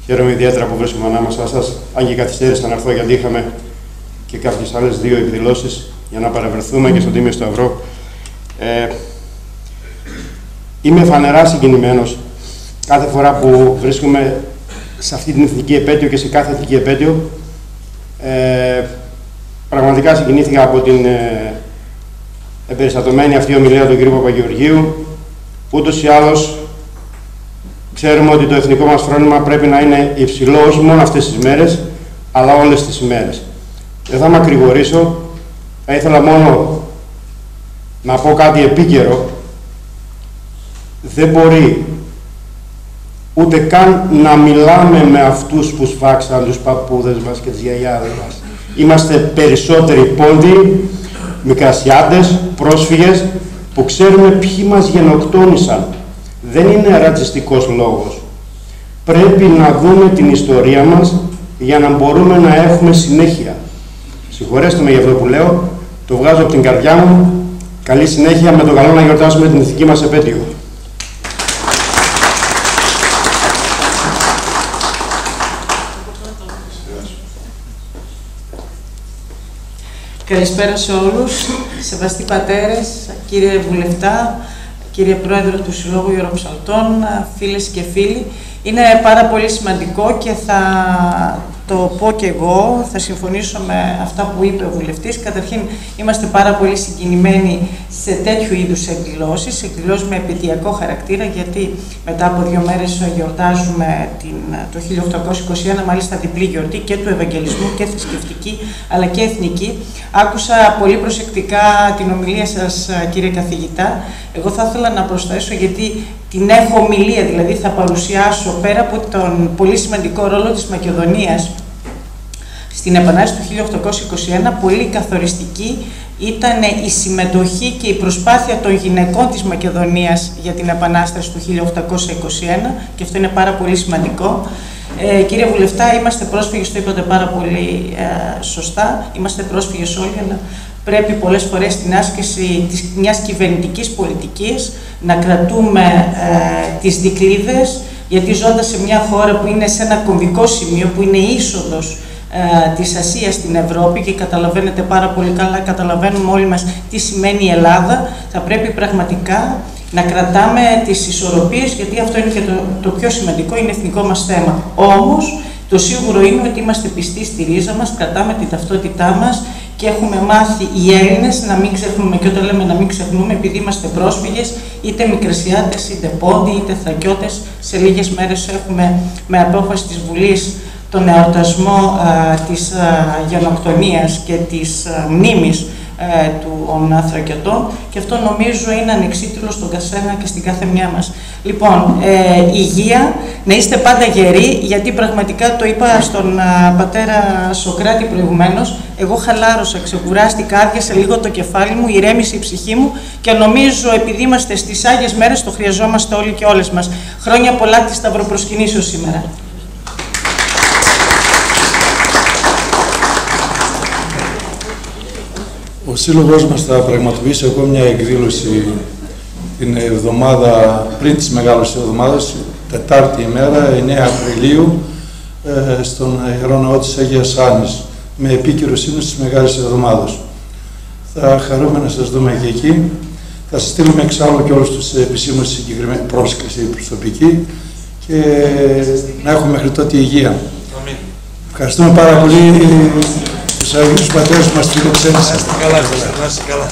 Χαίρομαι ιδιαίτερα που βρίσκομαι ανάμεσά σας, αν και καθυστέρησα να έρθω γιατί είχαμε και κάποιες άλλες 2 εκδηλώσεις για να παρευρεθούμε και στο Τίμιο Σταυρό. Είμαι φανερά συγκινημένος κάθε φορά που βρίσκομαι σε αυτή την εθνική επέτειο και σε κάθε εθνική επέτειο. Πραγματικά συγκινήθηκα από την εμπεριστατωμένη αυτή ομιλία του κ. Παπαγεωργίου. Ούτως ή άλλως, ξέρουμε ότι το εθνικό μας φρόνημα πρέπει να είναι υψηλό όχι μόνο αυτές τις μέρες, αλλά όλες τις ημέρες. Δεν θα μακρηγορήσω, θα ήθελα μόνο να πω κάτι επίκαιρο. Δεν μπορεί ούτε καν να μιλάμε με αυτούς που σφάξαν τους παππούδες μας και τις γιαγιάδες μας. Είμαστε περισσότεροι πόντιοι, μικρασιάτες, πρόσφυγες, που ξέρουμε ποιοι μας γενοκτόνησαν. Δεν είναι ρατσιστικός λόγος. Πρέπει να δούμε την ιστορία μας για να μπορούμε να έχουμε συνέχεια. Συγχωρέστε με για αυτό που λέω, το βγάζω από την καρδιά μου. Καλή συνέχεια, με το καλό να γιορτάσουμε την ηθική μας επέτειο. Καλησπέρα σε όλους, σεβαστοί πατέρες, κύριε Βουλευτά, κύριε Πρόεδρο του Συλλόγου Ιεροψαλτών, φίλες και φίλοι. Είναι πάρα πολύ σημαντικό και θα το πω και εγώ, θα συμφωνήσω με αυτά που είπε ο Βουλευτής. Καταρχήν, είμαστε πάρα πολύ συγκινημένοι σε τέτοιου είδους εκδηλώσεις με επαιτειακό χαρακτήρα, γιατί μετά από 2 μέρες γιορτάζουμε το 1821, μάλιστα διπλή γιορτή και του Ευαγγελισμού και θρησκευτική, αλλά και εθνική. Άκουσα πολύ προσεκτικά την ομιλία σας, κύριε καθηγητά. Εγώ θα ήθελα να προσθέσω, γιατί την έχω ομιλία, δηλαδή θα παρουσιάσω πέρα από τον πολύ σημαντικό ρόλο της Μακεδονίας στην Επανάσταση του 1821, πολύ καθοριστική ήταν η συμμετοχή και η προσπάθεια των γυναικών της Μακεδονίας για την Επανάσταση του 1821 και αυτό είναι πάρα πολύ σημαντικό. Κύριε Βουλευτά, είμαστε πρόσφυγες, το είπατε πάρα πολύ σωστά, είμαστε πρόσφυγες όλοι, αλλά πρέπει πολλές φορές στην άσκηση μιας κυβερνητικής πολιτικής να κρατούμε τις δικλείδες, γιατί ζώντας σε μια χώρα που είναι σε ένα κομβικό σημείο, που είναι η είσοδος της Ασίας στην Ευρώπη και καταλαβαίνετε πάρα πολύ καλά, καταλαβαίνουμε όλοι μας τι σημαίνει η Ελλάδα, θα πρέπει πραγματικά να κρατάμε τις ισορροπίες, γιατί αυτό είναι και το πιο σημαντικό, είναι εθνικό μας θέμα. Όμως, το σίγουρο είναι ότι είμαστε πιστοί στη ρίζα μας, κρατάμε την ταυτότητά μας και έχουμε μάθει οι Έλληνες να μην ξεχνούμε. Και όταν λέμε να μην ξεχνούμε, επειδή είμαστε πρόσφυγες, είτε Μικρασιάτες, είτε Πόντιοι, είτε Θρακιώτες, σε λίγες μέρες έχουμε με απόφαση της Βουλής τον εορτασμό της γενοκτονίας και της μνήμης των θρακιωτών, και αυτό νομίζω είναι ανεξίτηλο στον καθένα και στην κάθε μια μας. Λοιπόν, υγεία, να είστε πάντα γεροί, γιατί πραγματικά το είπα στον πατέρα Σοκράτη προηγουμένως, εγώ χαλάρωσα, ξεκουράστηκα, άδειασε λίγο το κεφάλι μου, ηρέμησε η ψυχή μου, και νομίζω επειδή είμαστε στις Άγιες Μέρες το χρειαζόμαστε όλοι και όλες μας. Χρόνια πολλά της Σταυροπροσκυνήσεως σήμερα. Ο Σύλλογος μας θα πραγματοποιήσει ακόμα μια εκδήλωση την εβδομάδα πριν της Μεγάλης Εβδομάδας, Τετάρτη ημέρα, 9 Απριλίου, στον Ιερό Ναό της Αγίας Άννης, με επίκαιρο σύνος της Μεγάλης Εβδομάδας. Θα χαρούμε να σας δούμε και εκεί. Θα σας στείλουμε εξάλλου και όλους τους επισήμους συγκεκριμένη πρόσκληση προσωπική και να έχουμε μέχρι τότε υγεία. Ευχαριστούμε πάρα πολύ τους Αγίους Πατέρες που μας φιλοξένησαν. Να είστε καλά.